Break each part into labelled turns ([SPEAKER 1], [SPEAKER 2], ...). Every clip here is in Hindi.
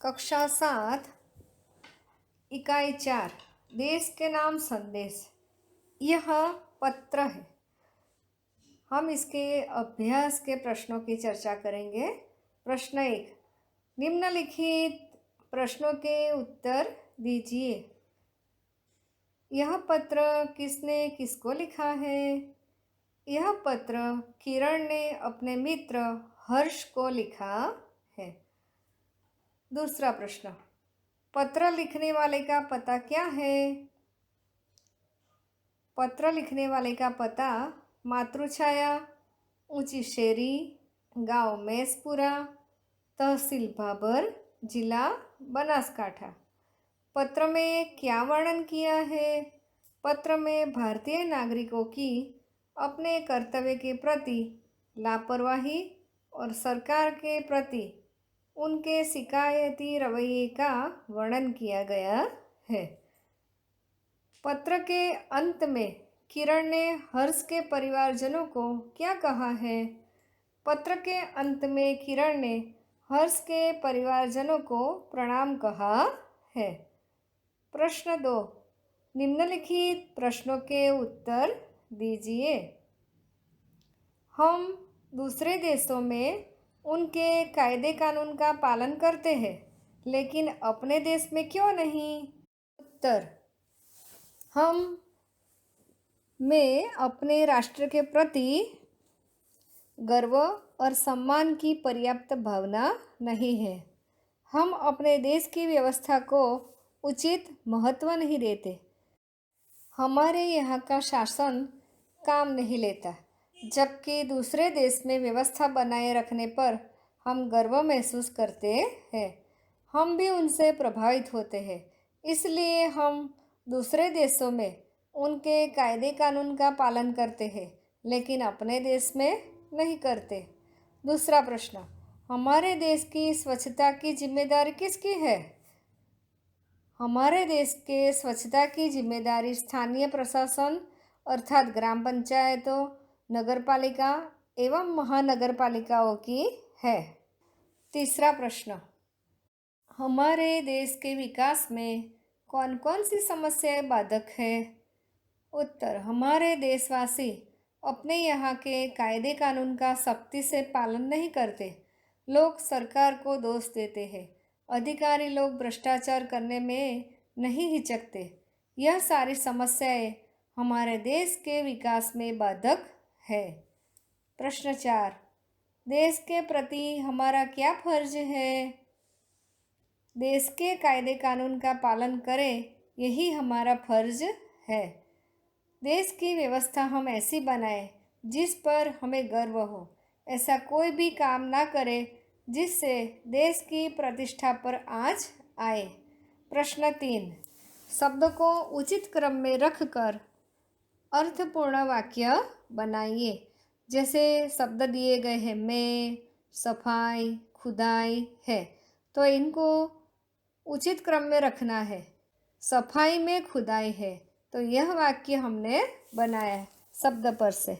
[SPEAKER 1] कक्षा 7 इकाई 4 देश के नाम संदेश। यह पत्र है। हम इसके अभ्यास के प्रश्नों की चर्चा करेंगे। प्रश्न 1, निम्नलिखित प्रश्नों के उत्तर दीजिए। यह पत्र किसने किसको लिखा है? यह पत्र किरण ने अपने मित्र हर्ष को लिखा है। दूसरा प्रश्न, पत्र लिखने वाले का पता क्या है? पत्र लिखने वाले का पता मातृछाया, ऊंची शेरी, गांव मैसपुरा, तहसील भाबर, जिला बनासकांठा। पत्र में क्या वर्णन किया है? पत्र में भारतीय नागरिकों की अपने कर्तव्य के प्रति लापरवाही और सरकार के प्रति उनके शिकायती रवैये का वर्णन किया गया है। पत्र के अंत में किरण ने हर्ष के परिवारजनों को क्या कहा है? पत्र के अंत में किरण ने हर्ष के परिवारजनों को प्रणाम कहा है। प्रश्न 2, निम्नलिखित प्रश्नों के उत्तर दीजिए। हम दूसरे देशों में उनके कायदे कानून का पालन करते हैं, लेकिन अपने देश में क्यों नहीं? उत्तर, हम में अपने राष्ट्र के प्रति गर्व और सम्मान की पर्याप्त भावना नहीं है। हम अपने देश की व्यवस्था को उचित महत्व नहीं देते। हमारे यहाँ का शासन काम नहीं लेता, जबकि दूसरे देश में व्यवस्था बनाए रखने पर हम गर्व महसूस करते हैं। हम भी उनसे प्रभावित होते हैं, इसलिए हम दूसरे देशों में उनके कायदे कानून का पालन करते हैं, लेकिन अपने देश में नहीं करते। दूसरा प्रश्न, हमारे देश की स्वच्छता की जिम्मेदारी किसकी है? हमारे देश के स्वच्छता की जिम्मेदारी स्थानीय प्रशासन अर्थात ग्राम पंचायतों, नगरपालिका एवं महानगरपालिकाओं की है। तीसरा प्रश्न, हमारे देश के विकास में कौन कौन सी समस्याएं बाधक है? उत्तर, हमारे देशवासी अपने यहाँ के कायदे कानून का सख्ती से पालन नहीं करते। लोग सरकार को दोष देते हैं। अधिकारी लोग भ्रष्टाचार करने में नहीं हिचकते। यह सारी समस्याएं हमारे देश के विकास में बाधक है। प्रश्न 4, देश के प्रति हमारा क्या फर्ज है? देश के कायदे कानून का पालन करें, यही हमारा फर्ज है। देश की व्यवस्था हम ऐसी बनाएं जिस पर हमें गर्व हो। ऐसा कोई भी काम ना करे जिससे देश की प्रतिष्ठा पर आँच आए। प्रश्न 3, शब्द को उचित क्रम में रखकर अर्थपूर्ण वाक्य बनाइए। जैसे शब्द दिए गए हैं मैं, सफाई, खुदाई है, तो इनको उचित क्रम में रखना है। सफाई में खुदाई है, तो यह वाक्य हमने बनाया है शब्द पर से।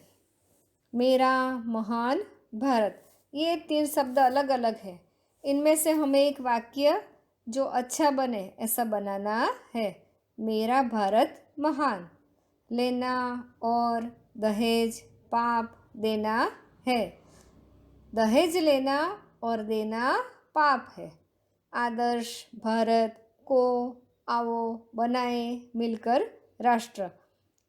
[SPEAKER 1] मेरा महान भारत, ये 3 शब्द अलग अलग है। इनमें से हमें एक वाक्य जो अच्छा बने ऐसा बनाना है। मेरा भारत महान। लेना और दहेज पाप देना है। दहेज लेना और देना पाप है। आदर्श भारत को आओ बनाए मिलकर राष्ट्र,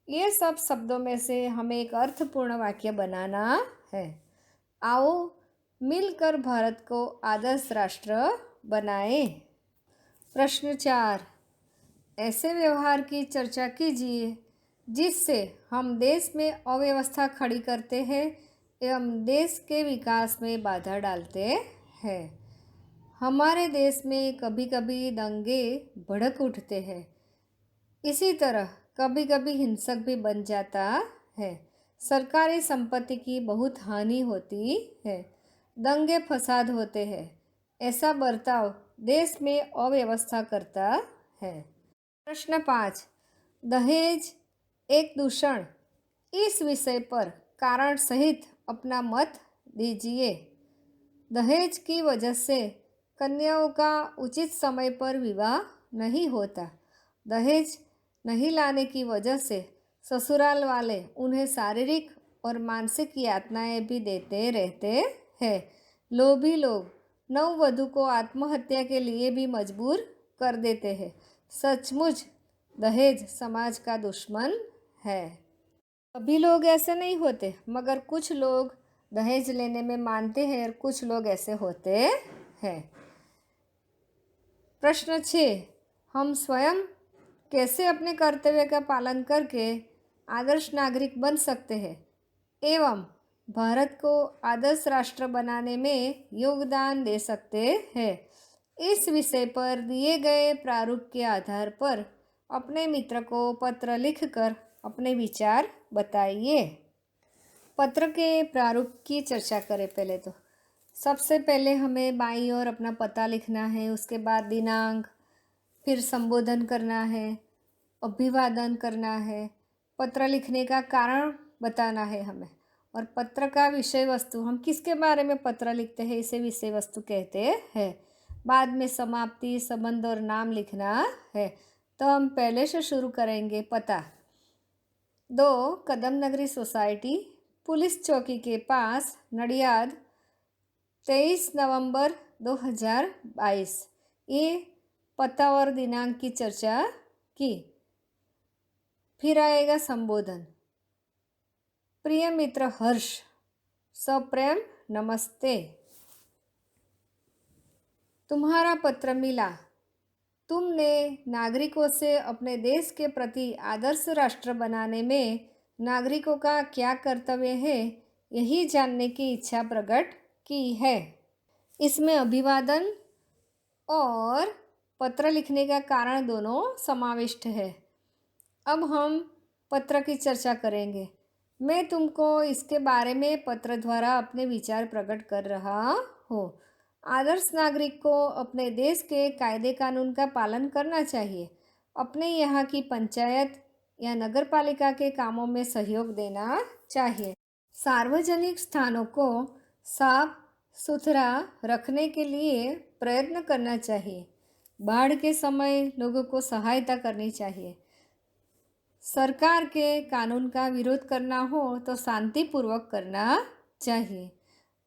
[SPEAKER 1] ये सब शब्दों में से हमें एक अर्थपूर्ण वाक्य बनाना है। आओ मिलकर भारत को आदर्श राष्ट्र बनाएं। प्रश्न 4, ऐसे व्यवहार की चर्चा कीजिए जिससे हम देश में अव्यवस्था खड़ी करते हैं एवं देश के विकास में बाधा डालते हैं। हमारे देश में कभी कभी दंगे भड़क उठते हैं। इसी तरह कभी कभी हिंसक भी बन जाता है। सरकारी संपत्ति की बहुत हानि होती है। दंगे फसाद होते हैं। ऐसा बर्ताव देश में अव्यवस्था करता है। प्रश्न 5, दहेज एक दूषण, इस विषय पर कारण सहित अपना मत दीजिए। दहेज की वजह से कन्याओं का उचित समय पर विवाह नहीं होता। दहेज नहीं लाने की वजह से ससुराल वाले उन्हें शारीरिक और मानसिक यातनाएं भी देते रहते हैं। लोभी लोग नववधु को आत्महत्या के लिए भी मजबूर कर देते हैं। सचमुच दहेज समाज का दुश्मन है। सभी लोग ऐसे नहीं होते, मगर कुछ लोग दहेज लेने में मानते हैं और कुछ लोग ऐसे होते हैं। प्रश्न 6, हम स्वयं कैसे अपने कर्तव्य का पालन करके आदर्श नागरिक बन सकते हैं एवं भारत को आदर्श राष्ट्र बनाने में योगदान दे सकते हैं। इस विषय पर दिए गए प्रारूप के आधार पर अपने मित्र को पत्र लिखकर अपने विचार बताइए। पत्र के प्रारूप की चर्चा करें। पहले तो सबसे पहले हमें बाईं ओर अपना पता लिखना है, उसके बाद दिनांक, फिर संबोधन करना है, अभिवादन करना है, पत्र लिखने का कारण बताना है हमें, और पत्र का विषय वस्तु, हम किसके बारे में पत्र लिखते हैं इसे विषय वस्तु कहते हैं। बाद में समाप्ति, संबंध और नाम लिखना है। तो हम पहले से शुरू करेंगे। पता 2 कदम नगरी सोसाइटी, पुलिस चौकी के पास, नडियाद, 23 नवंबर 2022। ये पता और दिनांक की चर्चा की। फिर आएगा संबोधन। प्रिय मित्र हर्ष, सप्रेम नमस्ते। तुम्हारा पत्र मिला। तुमने नागरिकों से अपने देश के प्रति आदर्श राष्ट्र बनाने में नागरिकों का क्या कर्तव्य है, यही जानने की इच्छा प्रकट की है। इसमें अभिवादन और पत्र लिखने का कारण दोनों समाविष्ट है। अब हम पत्र की चर्चा करेंगे। मैं तुमको इसके बारे में पत्र द्वारा अपने विचार प्रकट कर रहा हूँ। आदर्श नागरिक को अपने देश के कायदे कानून का पालन करना चाहिए। अपने यहाँ की पंचायत या नगर पालिका के कामों में सहयोग देना चाहिए। सार्वजनिक स्थानों को साफ सुथरा रखने के लिए प्रयत्न करना चाहिए। बाढ़ के समय लोगों को सहायता करनी चाहिए। सरकार के कानून का विरोध करना हो तो शांतिपूर्वक करना चाहिए।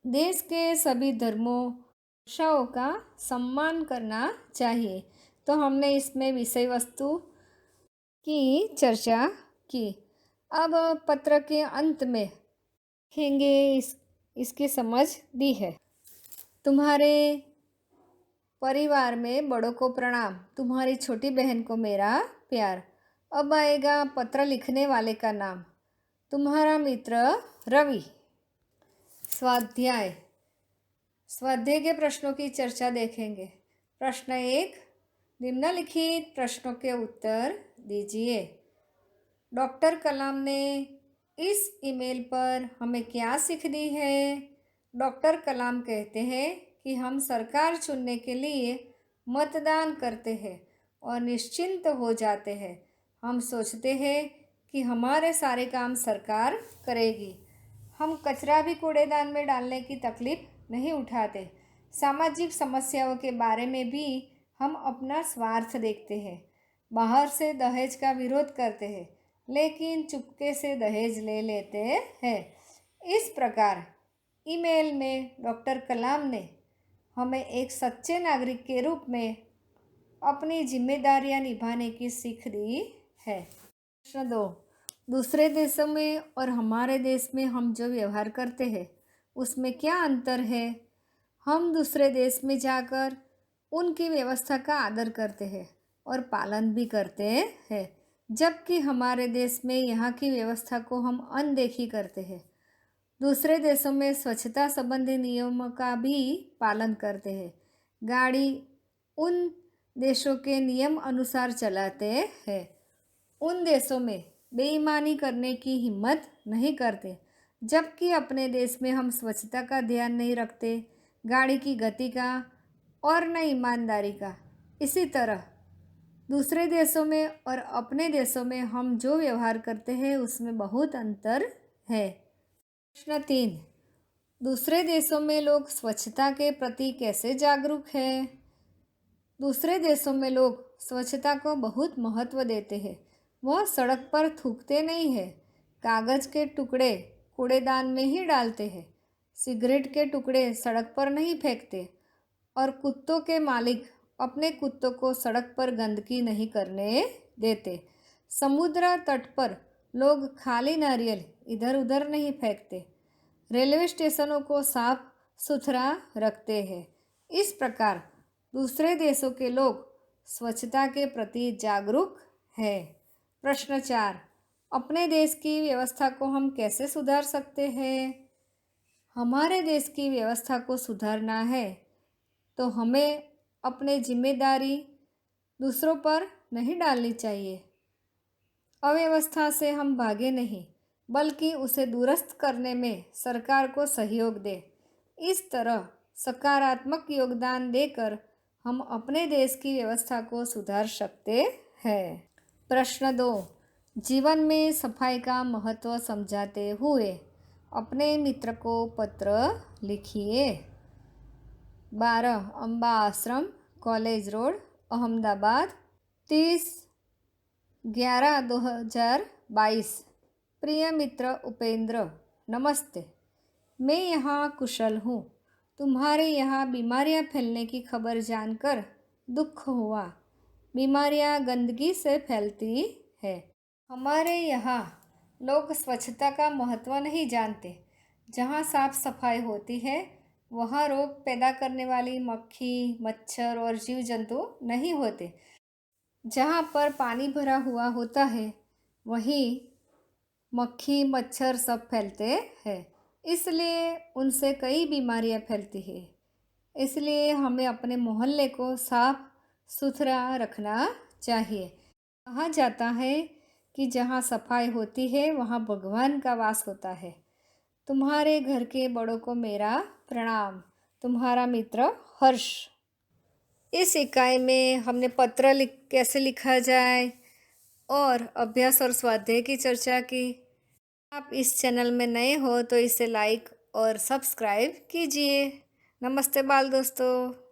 [SPEAKER 1] देश के सभी धर्मों, भाषाओं का सम्मान करना चाहिए। तो हमने इसमें विषय वस्तु की चर्चा की। अब पत्र के अंत में लिखेंगे इसकी समझ दी है। तुम्हारे परिवार में बड़ों को प्रणाम, तुम्हारी छोटी बहन को मेरा प्यार। अब आएगा पत्र लिखने वाले का नाम, तुम्हारा मित्र रवि। स्वाध्याय के प्रश्नों की चर्चा देखेंगे। प्रश्न 1, निम्नलिखित प्रश्नों के उत्तर दीजिए। डॉक्टर कलाम ने इस ईमेल पर हमें क्या सीख दी है? डॉक्टर कलाम कहते हैं कि हम सरकार चुनने के लिए मतदान करते हैं और निश्चिंत हो जाते हैं। हम सोचते हैं कि हमारे सारे काम सरकार करेगी। हम कचरा भी कूड़ेदान में डालने की तकलीफ नहीं उठाते। सामाजिक समस्याओं के बारे में भी हम अपना स्वार्थ देखते हैं। बाहर से दहेज का विरोध करते हैं, लेकिन चुपके से दहेज ले लेते हैं। इस प्रकार ईमेल में डॉक्टर कलाम ने हमें एक सच्चे नागरिक के रूप में अपनी जिम्मेदारियां निभाने की सीख दी है। प्रश्न 2, दूसरे देशों में और हमारे देश में हम जो व्यवहार करते हैं उसमें क्या अंतर है? हम दूसरे देश में जाकर उनकी व्यवस्था का आदर करते हैं और पालन भी करते हैं, जबकि हमारे देश में यहाँ की व्यवस्था को हम अनदेखी करते हैं। दूसरे देशों में स्वच्छता संबंधी नियमों का भी पालन करते हैं। गाड़ी उन देशों के नियम अनुसार चलाते हैं। उन देशों में बेईमानी करने की हिम्मत नहीं करते, जबकि अपने देश में हम स्वच्छता का ध्यान नहीं रखते, गाड़ी की गति का और न ईमानदारी का। इसी तरह दूसरे देशों में और अपने देशों में हम जो व्यवहार करते हैं उसमें बहुत अंतर है। प्रश्न 3, दूसरे देशों में लोग स्वच्छता के प्रति कैसे जागरूक हैं? दूसरे देशों में लोग स्वच्छता को बहुत महत्व देते हैं। वह सड़क पर थूकते नहीं हैं, कागज़ के टुकड़े कूड़ेदान में ही डालते हैं, सिगरेट के टुकड़े सड़क पर नहीं फेंकते और कुत्तों के मालिक अपने कुत्तों को सड़क पर गंदगी नहीं करने देते। समुद्र तट पर लोग खाली नारियल इधर उधर नहीं फेंकते। रेलवे स्टेशनों को साफ सुथरा रखते हैं। इस प्रकार दूसरे देशों के लोग स्वच्छता के प्रति जागरूक हैं। प्रश्न 4, अपने देश की व्यवस्था को हम कैसे सुधार सकते हैं? हमारे देश की व्यवस्था को सुधारना है तो हमें अपनी जिम्मेदारी दूसरों पर नहीं डालनी चाहिए। अव्यवस्था से हम भागे नहीं, बल्कि उसे दुरुस्त करने में सरकार को सहयोग दें। इस तरह सकारात्मक योगदान देकर हम अपने देश की व्यवस्था को सुधार सकते हैं। प्रश्न 2, जीवन में सफाई का महत्व समझाते हुए अपने मित्र को पत्र लिखिए। 12 अम्बा आश्रम, कॉलेज रोड, अहमदाबाद, 30/11/2022। प्रिय मित्र उपेंद्र, नमस्ते। मैं यहाँ कुशल हूँ। तुम्हारे यहाँ बीमारियाँ फैलने की खबर जानकर दुख हुआ। बीमारियाँ गंदगी से फैलती है। हमारे यहाँ लोग स्वच्छता का महत्व नहीं जानते। जहाँ साफ सफाई होती है वहाँ रोग पैदा करने वाली मक्खी, मच्छर और जीव जंतु नहीं होते। जहाँ पर पानी भरा हुआ होता है वहीं मक्खी, मच्छर सब फैलते हैं। इसलिए उनसे कई बीमारियाँ फैलती हैं। इसलिए हमें अपने मोहल्ले को साफ सुथरा रखना चाहिए। कहा जाता है कि जहाँ सफाई होती है वहाँ भगवान का वास होता है। तुम्हारे घर के बड़ों को मेरा प्रणाम। तुम्हारा मित्र हर्ष। इस इकाई में हमने पत्र कैसे लिखा जाए और अभ्यास और स्वाध्याय की चर्चा की। आप इस चैनल में नए हो तो इसे लाइक और सब्सक्राइब कीजिए। नमस्ते बाल दोस्तों।